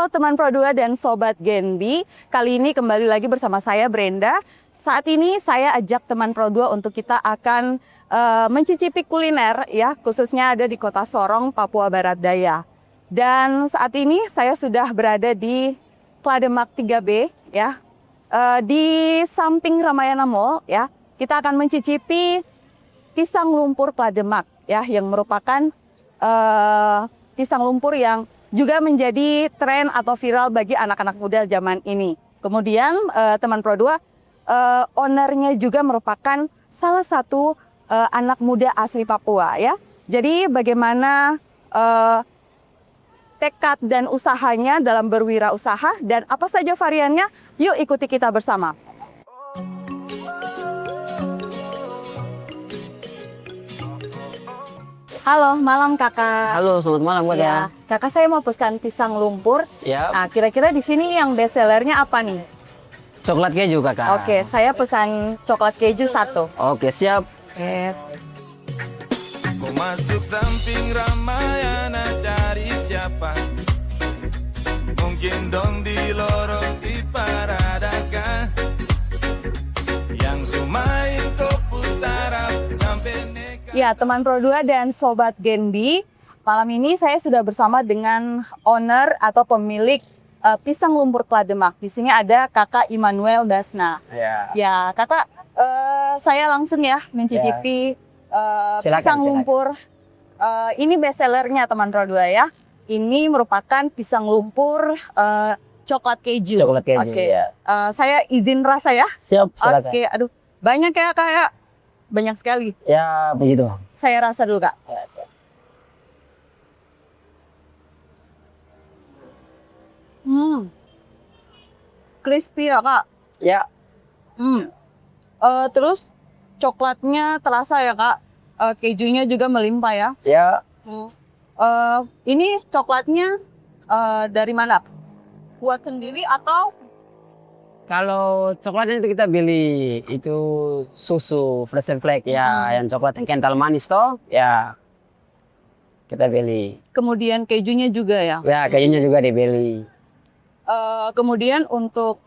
teman Pro2 dan Sobat Genbi. Kali ini kembali lagi bersama saya Brenda. Saat ini saya ajak teman Pro2 untuk kita akan mencicipi kuliner ya, khususnya ada di Kota Sorong, Papua Barat Daya. Dan saat ini saya sudah berada di Klademak 3B ya. Di samping Ramayana Mall ya. Kita akan mencicipi pisang lumpur Klademak ya, yang merupakan pisang lumpur yang juga menjadi tren atau viral bagi anak-anak muda zaman ini. Kemudian teman Pro2, ownernya juga merupakan salah satu anak muda asli Papua ya. Jadi bagaimana tekad dan usahanya dalam berwirausaha dan apa saja variannya, yuk ikuti kita bersama. Halo, malam kakak. Halo, selamat malam kakak. Ya, kakak saya mau pesan pisang lumpur. Ya. Nah, kira-kira di sini yang best sellernya apa nih? Coklat keju kakak. Oke, saya pesan coklat keju 1. Oke, siap. Oke. Kau masuk samping Ramayana cari siapa? Mungkin dong di lorong di Paradaka. Yang sumain kopu sarap sampai nekat. Ya, teman Pro2 dan Sobat Genbi, malam ini saya sudah bersama dengan owner atau pemilik pisang lumpur Klademak. Di sini ada Kakak Immanuel Dasna. Ya. Ya, Kakak, saya langsung ya mencicipi pisang lumpur. Ini best sellernya teman Pro2 ya. Ini merupakan pisang lumpur coklat keju. Coklat keju. Oke. Ya. Saya izin rasa ya. Siap, silakan. Oke, aduh, banyak ya kayak banyak sekali. Ya, begitu. Saya rasa dulu Kak. Ya, siap. Crispy ya Kak. Ya. Terus coklatnya terasa ya Kak. Kejunya juga melimpah ya. Ya. Ini coklatnya dari mana? Buat sendiri atau? Kalau coklatnya itu kita beli itu susu Fresh and Flake ya, yang coklat yang kental manis toh, ya kita beli. Kemudian kejunya juga ya. Ya, kejunya juga dibeli. Kemudian untuk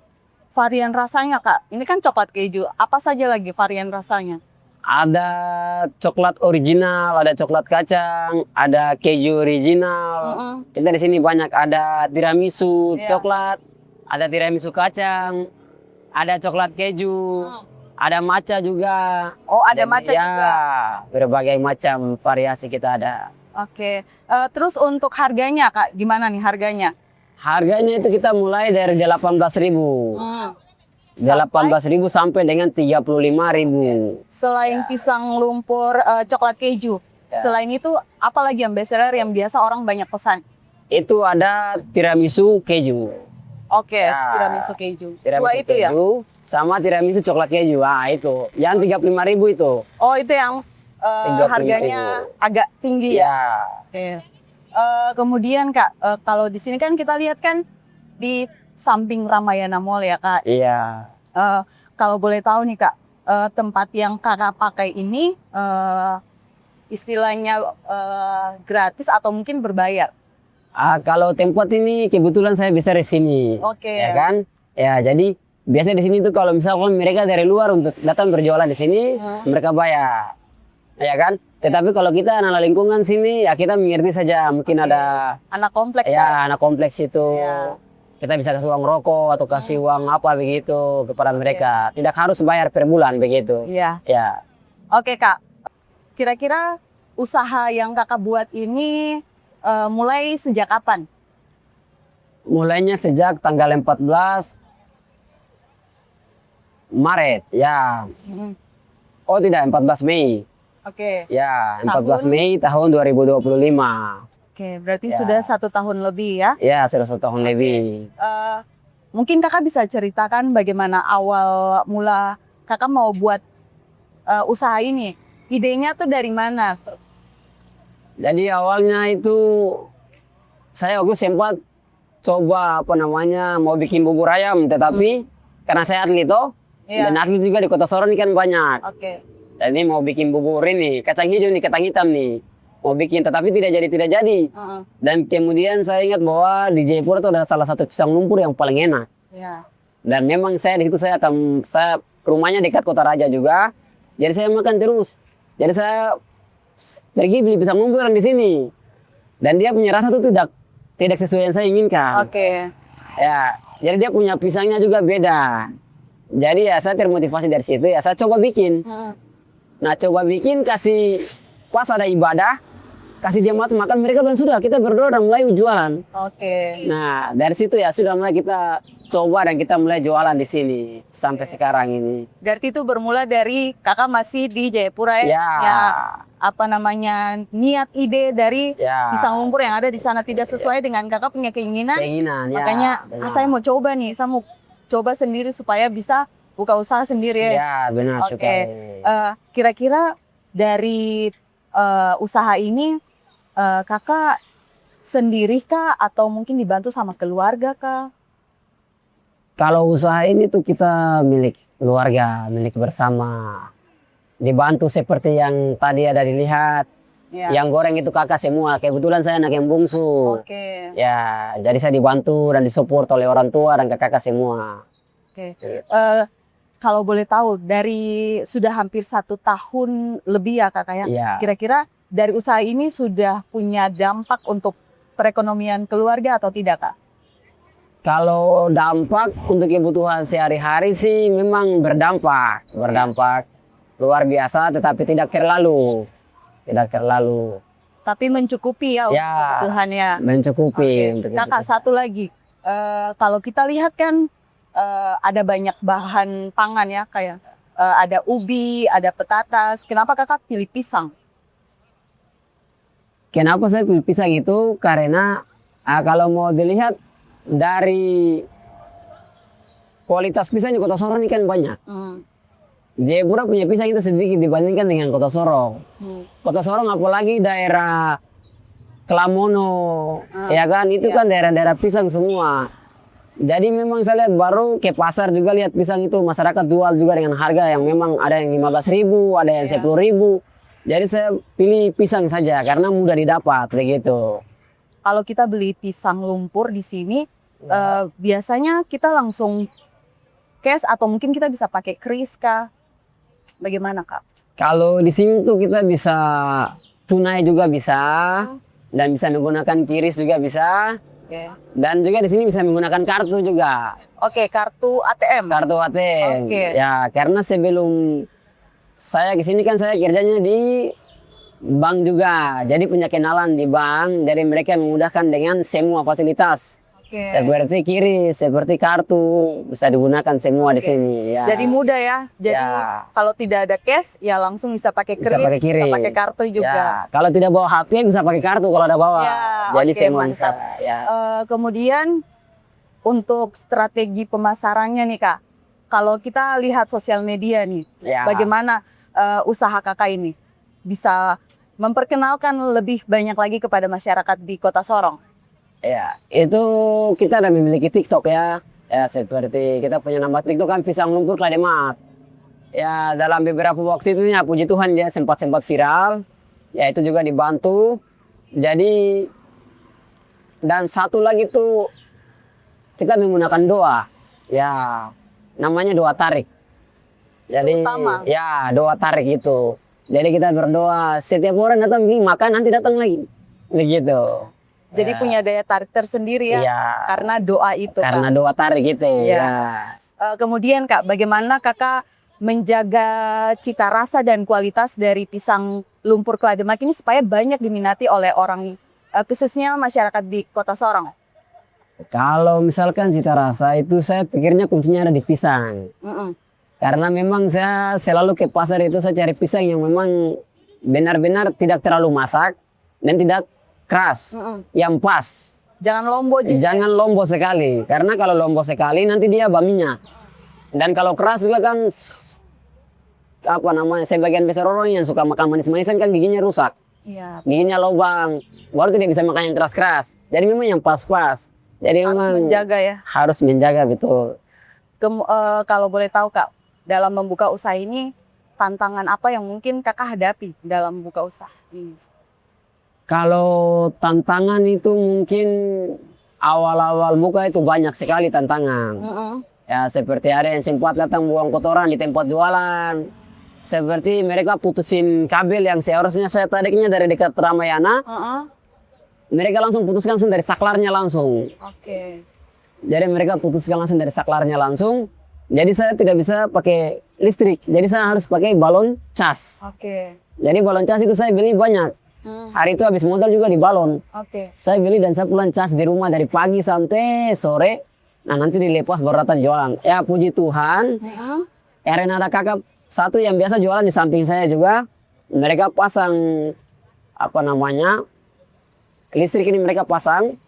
varian rasanya Kak, ini kan coklat keju. Apa saja lagi varian rasanya? Ada coklat original, ada coklat kacang, ada keju original. Kita di sini banyak, ada tiramisu coklat, ada tiramisu kacang, ada coklat keju, ada matcha juga. Oh, ada matcha ya, juga. Berbagai macam variasi kita ada. Oke. Terus untuk harganya Kak, gimana nih harganya? Harganya itu kita mulai dari 18.000. 18.000 sampai dengan 35.000. Selain pisang lumpur coklat keju, selain itu apa lagi yang best seller yang biasa orang banyak pesan? Itu ada tiramisu keju. Oke, Ya. tiramisu keju. Tiramisu Dua itu ya? keju, sama tiramisu coklat keju. Ah, itu. Yang 35.000 itu. Oh, itu yang 35.000. harganya agak tinggi ya? Ya. Oke. Kemudian Kak, kalau di sini kan kita lihat kan di samping Ramayana Mall ya Kak. Iya. Kalau boleh tahu nih Kak, tempat yang Kakak pakai ini istilahnya gratis atau mungkin berbayar? Kalau tempat ini kebetulan saya bisa di sini. Oke. Ya kan? Ya, jadi biasanya di sini tuh kalau misalkan mereka dari luar untuk datang berjualan di sini, mereka bayar. Ya kan? Tetapi kalau kita anak lingkungan sini, ya kita mengerti saja. Mungkin ada Anak kompleks ya, anak kompleks itu. Ya. Kita bisa kasih uang rokok atau kasih uang apa begitu kepada mereka. Tidak harus bayar per bulan begitu. Iya. Ya. Oke Kak, kira-kira usaha yang Kakak buat ini mulai sejak kapan? Mulainya sejak tanggal 14 Maret. Ya. Oh tidak, 14 Mei. Oke. Ya, 14 Tahun? Mei tahun 2025. Oke, berarti Ya. sudah 1 tahun lebih ya? Ya, sudah 1 tahun lebih. Mungkin Kakak bisa ceritakan bagaimana awal mula Kakak mau buat usaha ini? Idenya tuh dari mana? Jadi awalnya itu saya sempat coba mau bikin bubur ayam, tetapi karena saya atlet toh, dan atlet juga di Kota Sorong ini kan banyak. Oke. Jadi mau bikin bubur ini, kacang hijau nih, kacang hitam nih. mau bikin, tetapi tidak jadi. Dan kemudian saya ingat bahwa di Jayapura itu ada salah satu pisang lumpur yang paling enak. Ya. Dan memang saya di situ saya rumahnya dekat Kota Raja juga, jadi saya makan terus. Jadi saya pergi beli pisang lumpur yang di sini, dan dia punya rasa itu tidak sesuai yang saya inginkan. Oke. Ya, jadi dia punya pisangnya juga beda. Jadi ya saya termotivasi dari situ, ya saya coba bikin. Nah, coba bikin, kasih pas ada ibadah, kasih jemaat makan, mereka bilang sudah kita berdoa dan mulai jualan. Oke. Nah, dari situ ya sudah mulai kita coba dan kita mulai jualan di sini sampai sekarang ini. Berarti itu bermula dari kakak masih di Jayapura ya? Ya. Apa namanya, niat ide dari Ya. pisang lumpur yang ada di sana tidak sesuai dengan kakak punya keinginan. Keinginan, ya. Makanya Benar. saya mau coba nih, saya mau coba sendiri supaya bisa buka usaha sendiri ya. Ya, benar Oke. sekali. Kira-kira dari usaha ini kakak sendiri kah atau mungkin dibantu sama keluarga kah? Kalau usaha ini tuh kita milik keluarga, milik bersama. Dibantu seperti yang tadi ada dilihat. Ya. Yang goreng itu kakak semua. Kebetulan saya anak yang bungsu. Oke. Ya, jadi saya dibantu dan disupport oleh orang tua dan kakak semua. Oke. Kalau boleh tahu, dari sudah hampir 1 tahun lebih ya kakak ya. Iya. Kira-kira dari usaha ini sudah punya dampak untuk perekonomian keluarga atau tidak kak? Kalau dampak untuk kebutuhan sehari-hari sih memang berdampak luar biasa, tetapi tidak terlalu. Tapi mencukupi ya untuk Ya, kebutuhannya. Mencukupi. Oke. Untuk Kakak itu. satu lagi, kalau kita lihat kan ada banyak bahan pangan ya, kayak ada ubi, ada petatas. Kenapa kakak pilih pisang? Kenapa saya pilih pisang itu? Karena kalau mau dilihat dari kualitas pisang di Kota Sorong ini kan banyak. Jayapura punya pisang itu sedikit dibandingkan dengan Kota Sorong. Kota Sorong apalagi daerah Kelamono, ya kan? Itu kan daerah-daerah pisang semua. Jadi memang saya lihat baru ke pasar juga lihat pisang itu masyarakat jual juga dengan harga yang memang ada yang 15.000, ada yang 10.000. Jadi saya pilih pisang saja karena mudah didapat begitu. Kalau kita beli pisang lumpur di sini, biasanya kita langsung cash atau mungkin kita bisa pakai kris kah? Bagaimana kak? Kalau di sini tuh kita bisa tunai juga bisa, dan bisa menggunakan kiris juga bisa, dan juga di sini bisa menggunakan kartu juga. Oke, kartu ATM. Kartu ATM. Oke. Ya, karena sebelum saya ke sini kan saya kerjanya di bank juga, jadi punya kenalan di bank, jadi mereka memudahkan dengan semua fasilitas. Seperti kiris, seperti kartu, bisa digunakan semua di sini. Ya. Jadi mudah ya. Jadi Ya. kalau tidak ada cash, ya langsung bisa pakai Bisa kris, pakai kiris. bisa pakai kartu juga. Ya. Kalau tidak bawa HP bisa pakai kartu kalau ada bawa. Ya, Jadi oke, semua mantap. bisa. Ya. Kemudian untuk strategi pemasarannya nih kak, kalau kita lihat sosial media nih, Ya. bagaimana usaha kakak ini bisa memperkenalkan lebih banyak lagi kepada masyarakat di Kota Sorong? Ya, itu kita ada memiliki TikTok ya. Ya, seperti kita punya nama TikTok kan Pisang Lumpur Klademat. Ya, dalam beberapa waktu itu ya puji Tuhan dia sempat viral. Ya, itu juga dibantu. Jadi dan satu lagi tuh kita menggunakan doa. Ya, namanya doa tarik. Jadi utama. ya, doa tarik itu. Jadi kita berdoa setiap orang datang beli makan nanti datang lagi. Begitu. Jadi Ya. punya daya tarik tersendiri ya, Iya. karena doa itu Karena kak. doa tarik gitu. Iya. Ya. Kemudian kak, bagaimana kakak menjaga cita rasa dan kualitas dari pisang lumpur Klademak ini supaya banyak diminati oleh orang, khususnya masyarakat di Kota Sorong? Kalau misalkan cita rasa itu saya pikirnya kuncinya ada di pisang. Karena memang saya selalu ke pasar itu saya cari pisang yang memang benar-benar tidak terlalu masak dan tidak keras, yang pas. Jangan lombo juga. Jangan lombo sekali, karena kalau lombo sekali nanti dia baminya. Dan kalau keras juga kan apa namanya, sebagian besar orang yang suka makan manis-manisan kan giginya rusak, Iya. giginya lubang, baru tidak bisa makan yang keras-keras. Jadi memang yang pas-pas. Jadi Harus memang menjaga ya. harus menjaga betul. Kalau boleh tahu kak, dalam membuka usaha ini tantangan apa yang mungkin kakak hadapi dalam membuka usaha ini? Kalau tantangan itu mungkin awal-awal buka itu banyak sekali tantangan. Ya seperti ada yang sempat datang buang kotoran di tempat jualan. Seperti mereka putusin kabel yang seharusnya saya tadiknya dari dekat Ramayana. Mereka langsung putuskan dari saklarnya langsung. Oke. Jadi mereka putuskan langsung dari saklarnya langsung. Jadi saya tidak bisa pakai listrik. Jadi saya harus pakai balon cas. Oke. Jadi balon cas itu saya beli banyak. Hari itu habis modal juga di balon. Oke. Saya beli dan saya pulang cas di rumah dari pagi sampai sore. Nah nanti dilepas baru datang jualan. Ya puji Tuhan. Karena ada kakak satu yang biasa jualan di samping saya juga. Mereka pasang listrik ini mereka pasang.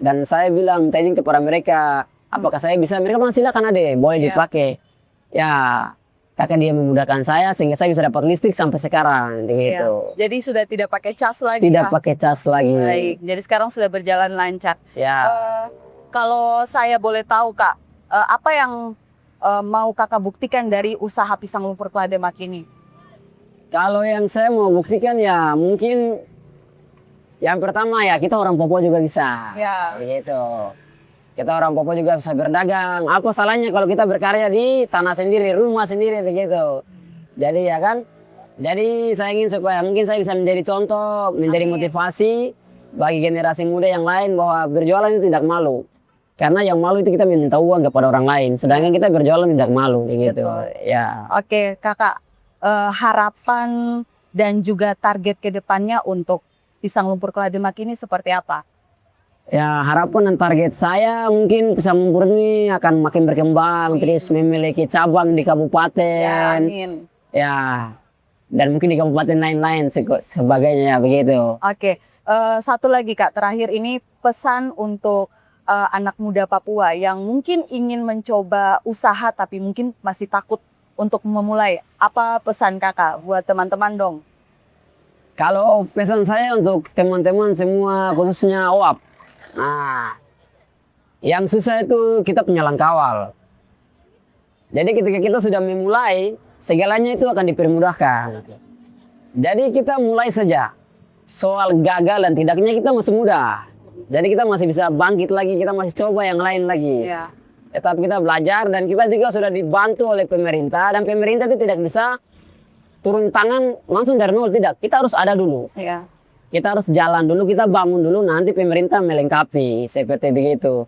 Dan saya bilang minta izin kepada mereka. Apakah saya bisa? Mereka bilang silakan adek, boleh dipakai. Ya kakak dia memudahkan saya sehingga saya bisa dapat listrik sampai sekarang. Gitu. Jadi sudah tidak pakai cas lagi. Tidak pakai cas lagi. Baik. Jadi sekarang sudah berjalan lancar. Ya. Kalau saya boleh tahu Kak, apa yang mau kakak buktikan dari usaha pisang lumpur Klademak ini? Kalau yang saya mau buktikan ya mungkin yang pertama ya kita orang Papua juga bisa. Ya. Gitu. Kita orang Papua juga bisa berdagang. Apa salahnya kalau kita berkarya di tanah sendiri, rumah sendiri begitu. Jadi ya kan. Jadi saya ingin supaya mungkin saya bisa menjadi contoh, menjadi motivasi bagi generasi muda yang lain bahwa berjualan itu tidak malu. Karena yang malu itu kita minta uang kepada orang lain. Sedangkan kita berjualan tidak malu gitu. Ya. Oke, Kakak, harapan dan juga target ke depannya untuk pisang lumpur Klademak ini seperti apa? Ya harapan dan target saya mungkin pisang lumpur ini akan makin berkembang, terus memiliki cabang di kabupaten. Ya, amin. Ya, dan mungkin di kabupaten lain-lain sebagainya begitu. Oke, satu lagi Kak, terakhir ini pesan untuk anak muda Papua yang mungkin ingin mencoba usaha tapi mungkin masih takut untuk memulai. Apa pesan Kakak buat teman-teman dong? Kalau pesan saya untuk teman-teman semua khususnya OAP. Nah, yang susah itu kita punya langkawal. Jadi ketika kita sudah memulai, segalanya itu akan dipermudahkan. Jadi kita mulai saja. Soal gagal dan tidaknya kita masih muda. Jadi kita masih bisa bangkit lagi, kita masih coba yang lain lagi. Ya. Tapi kita belajar dan kita juga sudah dibantu oleh pemerintah. Dan pemerintah itu tidak bisa turun tangan langsung dari nol, tidak. Kita harus ada dulu. Ya. Kita harus jalan dulu, kita bangun dulu, nanti pemerintah melengkapi. Seperti begitu.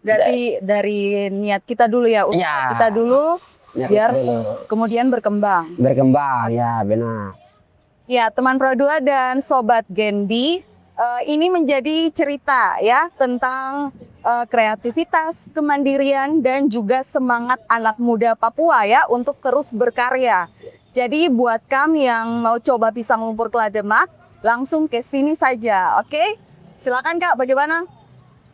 Berarti dari niat kita dulu ya, usaha kita dulu, biar kemudian berkembang. Berkembang, ya benar. Ya, teman Pro 2 dan Sobat Genbi, ini menjadi cerita ya tentang kreativitas, kemandirian, dan juga semangat anak muda Papua ya untuk terus berkarya. Jadi buat kamu yang mau coba pisang lumpur Klademak, langsung ke sini saja, oke? Silakan Kak, bagaimana?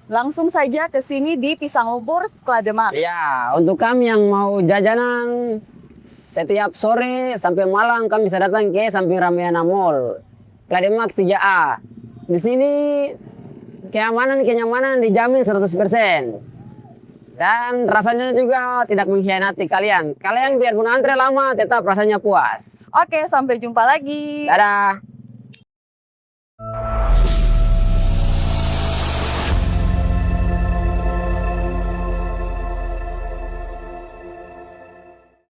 Langsung saja ke sini di pisang lumpur Klademak. Ya, untuk kami yang mau jajanan setiap sore sampai malam kami bisa datang ke samping Ramayana Mall, Klademak 3A. Di sini kenyamanan dijamin 100%. Dan rasanya juga tidak mengkhianati kalian. Kalian biarpun antre lama tetap rasanya puas. Oke, sampai jumpa lagi. Dadah.